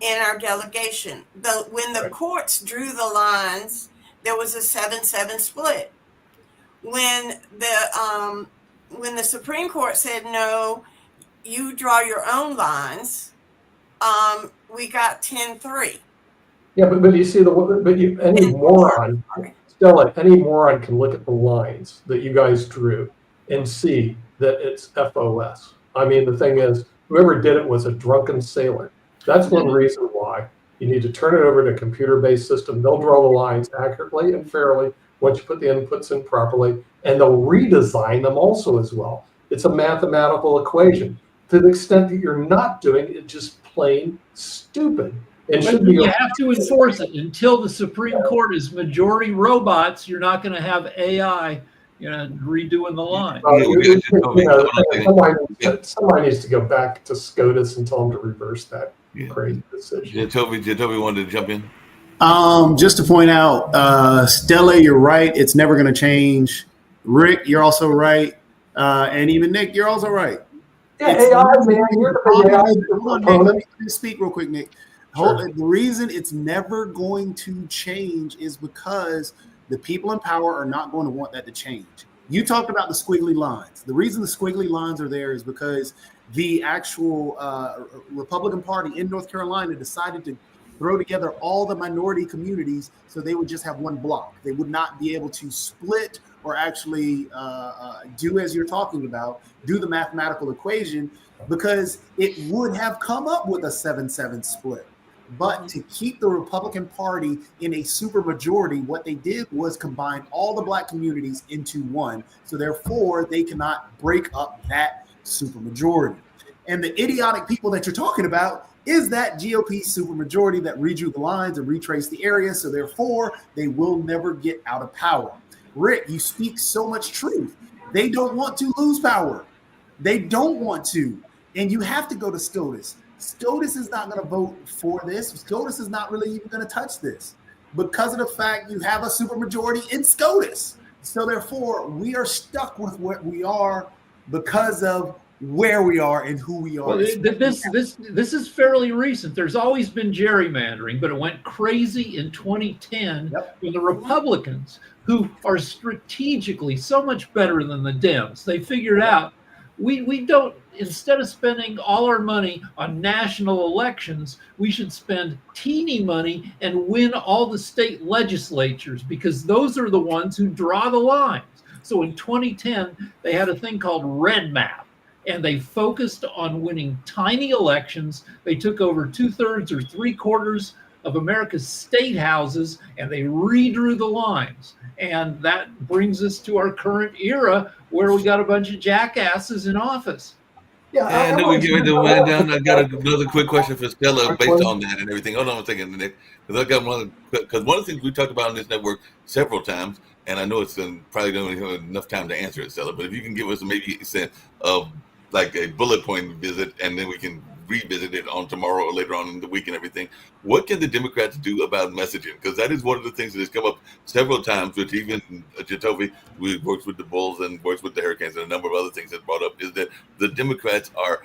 Speaker 2: in our delegation. When the courts drew the lines, there was a 7-7 split. When the Supreme Court said no, you draw your own lines, we got 10-3.
Speaker 4: Yeah, but you see any moron, Stella, any moron can look at the lines that you guys drew and see that it's FOS. I mean, the thing is, whoever did it was a drunken sailor. That's one reason why you need to turn it over to a computer-based system. They'll draw the lines accurately and fairly once you put the inputs in properly, and they'll redesign them also as well. It's a mathematical equation. To the extent that you're not doing it, just plain stupid.
Speaker 3: You have to enforce it until the Supreme Court is majority robots. You're not going to have AI, redoing the line.
Speaker 4: Somebody needs to go back to SCOTUS and tell them to reverse that crazy decision.
Speaker 1: Toby wanted to jump in.
Speaker 7: Just to point out, Stella, you're right. It's never going to change. Rick, you're also right. And even Nick, you're also right.
Speaker 4: Yeah, AI, man.
Speaker 7: Hold on, Nick. Let me speak real quick, Nick. The reason it's never going to change is because the people in power are not going to want that to change. You talked about the squiggly lines. The reason the squiggly lines are there is because the actual Republican Party in North Carolina decided to throw together all the minority communities so they would just have one block. They would not be able to split or actually do as you're talking about, do the mathematical equation, because it would have come up with a 7-7 split. But to keep the Republican Party in a super majority, what they did was combine all the black communities into one. So therefore, they cannot break up that super majority. And the idiotic people that you're talking about is that GOP super majority that redrew the lines and retraced the area. So therefore, they will never get out of power. Rick, you speak so much truth. They don't want to lose power. They don't want to. And you have to go to SCOTUS. SCOTUS is not going to vote for this. SCOTUS is not really even going to touch this because of the fact you have a supermajority in SCOTUS. So therefore, we are stuck with what we are because of where we are and who we are.
Speaker 3: Well, this is fairly recent. There's always been gerrymandering, but it went crazy in 2010 when the Republicans, who are strategically so much better than the Dems, they figured out we don't, instead of spending all our money on national elections, we should spend teeny money and win all the state legislatures, because those are the ones who draw the lines. So in 2010, they had a thing called Red Map, and they focused on winning tiny elections. They took over 2/3 or 3/4 of America's state houses, and they redrew the lines. And that brings us to our current era, where we got a bunch of jackasses in office.
Speaker 1: Yeah, I know we get ready to wind down. I got another quick question for Stella based on that and everything. Hold on a second, Nick, because I got one of the things we talked about on this network several times, and I know it's probably don't have enough time to answer it, Stella. But if you can give us maybe a sense of like a bullet point visit, and then we can revisit it on tomorrow or later on in the week and everything. What can the Democrats do about messaging? Because that is one of the things that has come up several times, which even Jatovi, who works with the Bulls and works with the Hurricanes and a number of other things that's brought up, is that the Democrats are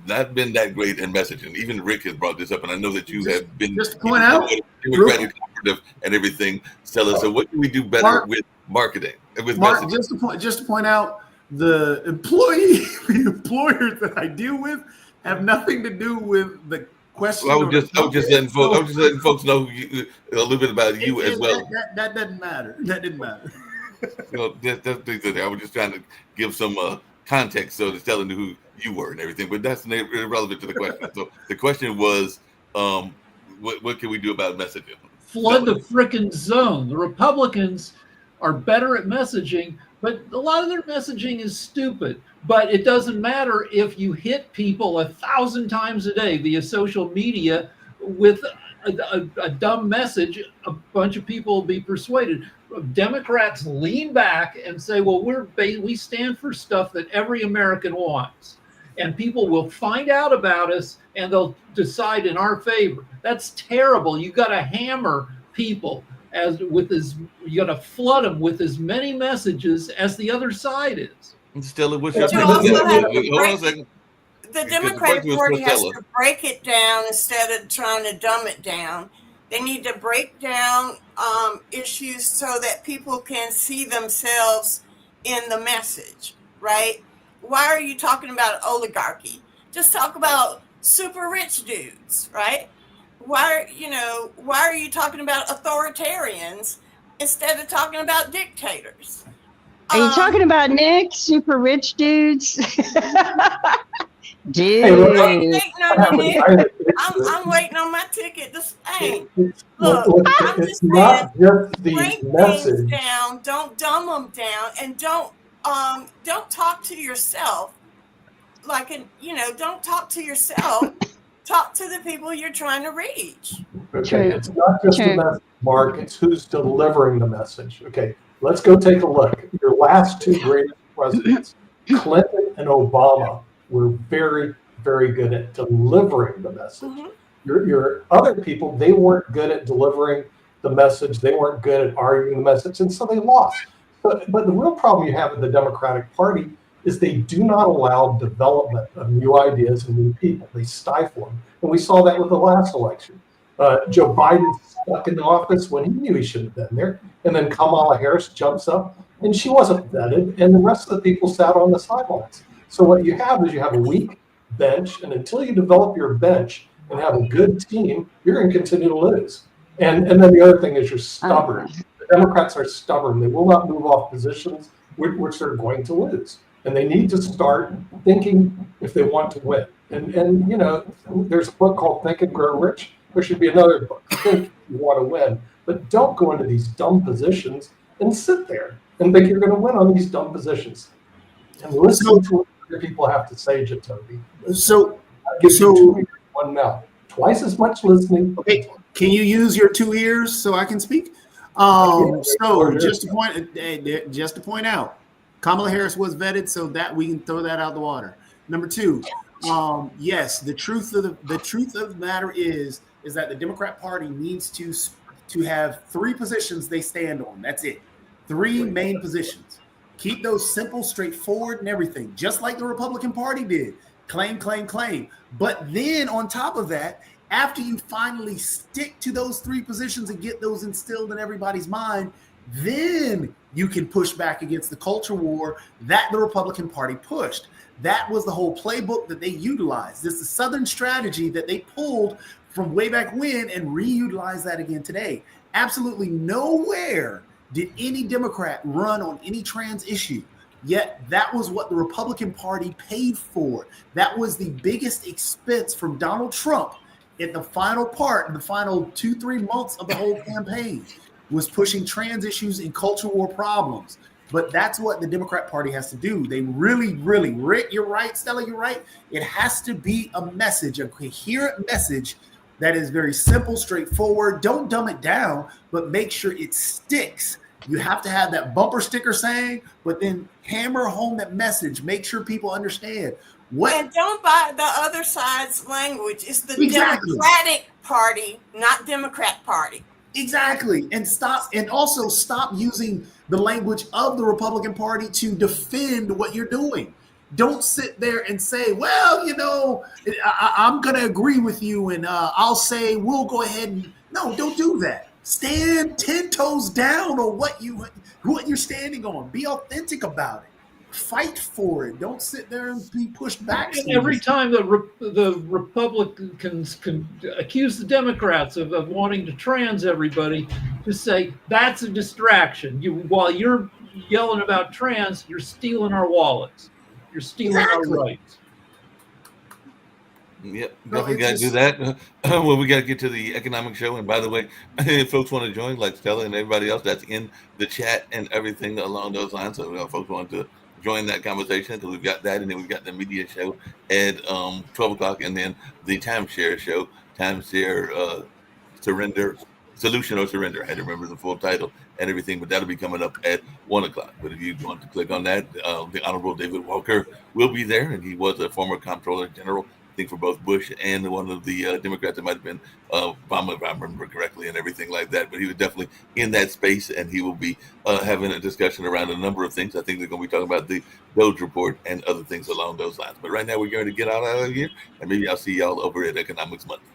Speaker 1: not been that great in messaging. Even Rick has brought this up, and I know that you have been
Speaker 7: just point out
Speaker 1: Democratic cooperative and everything, Stella. So what can we do better with marketing. It was
Speaker 7: Mark,
Speaker 1: messaging.
Speaker 7: just to point out, the employers that I deal with have nothing to do with the question.
Speaker 1: Well, I was just letting folks know a little bit about you as well.
Speaker 7: That doesn't matter. That didn't matter.
Speaker 1: That's basically, I was just trying to give some context, so it's telling you who you were and everything, but that's irrelevant to the question. So the question was, what can we do about messaging?
Speaker 3: Flood the frickin' zone. The Republicans are better at messaging, but a lot of their messaging is stupid. But it doesn't matter if you hit people 1,000 times a day via social media with a dumb message. A bunch of people will be persuaded. Democrats lean back and say, well, we stand for stuff that every American wants. And people will find out about us and they'll decide in our favor. That's terrible. You got to hammer people you got to flood them with as many messages as the other side is.
Speaker 1: Stella, what's
Speaker 2: But
Speaker 1: your
Speaker 2: you also have to
Speaker 1: hold on a second.
Speaker 2: The
Speaker 1: Because the
Speaker 2: Democratic
Speaker 1: question was
Speaker 2: Party
Speaker 1: for
Speaker 2: has
Speaker 1: Stella.
Speaker 2: to break it down instead of trying to dumb it down. They need to break down issues so that people can see themselves in the message, right? Why are you talking about oligarchy? Just talk about super rich dudes, right? Why are you talking about authoritarians instead of talking about dictators?
Speaker 6: Are you talking about Nick? Super rich dudes? Dude.
Speaker 2: I'm waiting on you, Nick. I'm waiting on my ticket to Spain. Look, I'm
Speaker 4: it's
Speaker 2: just saying,
Speaker 4: not just the
Speaker 2: break things
Speaker 4: message.
Speaker 2: down, don't dumb them down, and don't talk to yourself don't talk to yourself. Talk to the people you're trying to reach.
Speaker 4: Okay, it's not just the message, Mark. It's who's delivering the message. Okay, let's go take a look. Your last two greatest presidents, Clinton and Obama, were very, very good at delivering the message.
Speaker 2: Mm-hmm.
Speaker 4: Your other people, they weren't good at delivering the message. They weren't good at arguing the message, and so they lost. But the real problem you have with the Democratic Party is they do not allow development of new ideas and new people. They stifle them. And we saw that with the last election. Joe Biden stuck in the office when he knew he shouldn't have been there. And then Kamala Harris jumps up, and she wasn't vetted, and the rest of the people sat on the sidelines. So what you have is you have a weak bench, and until you develop your bench and have a good team, you're going to continue to lose. And then the other thing is you're stubborn. The Democrats are stubborn. They will not move off positions which they're going to lose. And they need to start thinking if they want to win. And there's a book called Think and Grow Rich. There should be another book, Think If You Want to Win. But don't go into these dumb positions and sit there and think you're going to win on these dumb positions. And listen to what other people have to say, Jacoby.
Speaker 7: So
Speaker 4: one mouth, twice as much listening.
Speaker 7: Okay, can you use your 2 ears so I can speak? So just to point out, Kamala Harris was vetted, so that we can throw that out the water. Number two, yes, the truth of the matter is that the Democrat Party needs to have 3 positions they stand on. That's it. 3 main positions. Keep those simple, straightforward, and everything, just like the Republican Party did. Claim, claim, claim. But then on top of that, after you finally stick to those 3 positions and get those instilled in everybody's mind, then you can push back against the culture war that the Republican Party pushed. That was the whole playbook that they utilized. This is the Southern strategy that they pulled from way back when and reutilize that again today. Absolutely nowhere did any Democrat run on any trans issue. Yet that was what the Republican Party paid for. That was the biggest expense from Donald Trump in the final part, in the final 2-3 months of the whole campaign, was pushing trans issues and culture war problems. But that's what the Democrat Party has to do. They really, Rick, you're right, Stella, you're right. It has to be a message, a coherent message that is very simple, straightforward. Don't dumb it down, but make sure it sticks. You have to have that bumper sticker saying, but then hammer home that message. Make sure people understand.
Speaker 2: And don't buy the other side's language. It's the
Speaker 7: Exactly.
Speaker 2: Democratic Party, not Democrat Party.
Speaker 7: Exactly. And also stop using the language of the Republican Party to defend what you're doing. Don't sit there and say, well, I'm going to agree with you and I'll say we'll go ahead and no, don't do that. Stand 10 toes down on what you what you're standing on. Be authentic about it. Fight for it. Don't sit there and be pushed back.
Speaker 3: And every time the Republicans can accuse the Democrats of wanting to trans everybody, just say that's a distraction. While you're yelling about trans, you're stealing our wallets. You're stealing our rights.
Speaker 1: Yep,
Speaker 7: No,
Speaker 1: definitely got to do that. Well, we got to get to the economic show. And by the way, if folks want to join, like Stella and everybody else, that's in the chat and everything along those lines. So, folks want to join that conversation, because we've got that, and then we've got the media show at 12 o'clock, and then the timeshare show, timeshare surrender, solution or surrender. I had to remember the full title and everything, but that'll be coming up at 1 o'clock. But if you want to click on that, the Honorable David Walker will be there, and he was a former Comptroller General, I think, for both Bush and one of the Democrats. That might have been Obama, if I remember correctly, and everything like that. But he was definitely in that space, and he will be having a discussion around a number of things. I think they're going to be talking about the Doge report and other things along those lines. But right now, we're going to get out of here, and maybe I'll see y'all over at Economics Monday.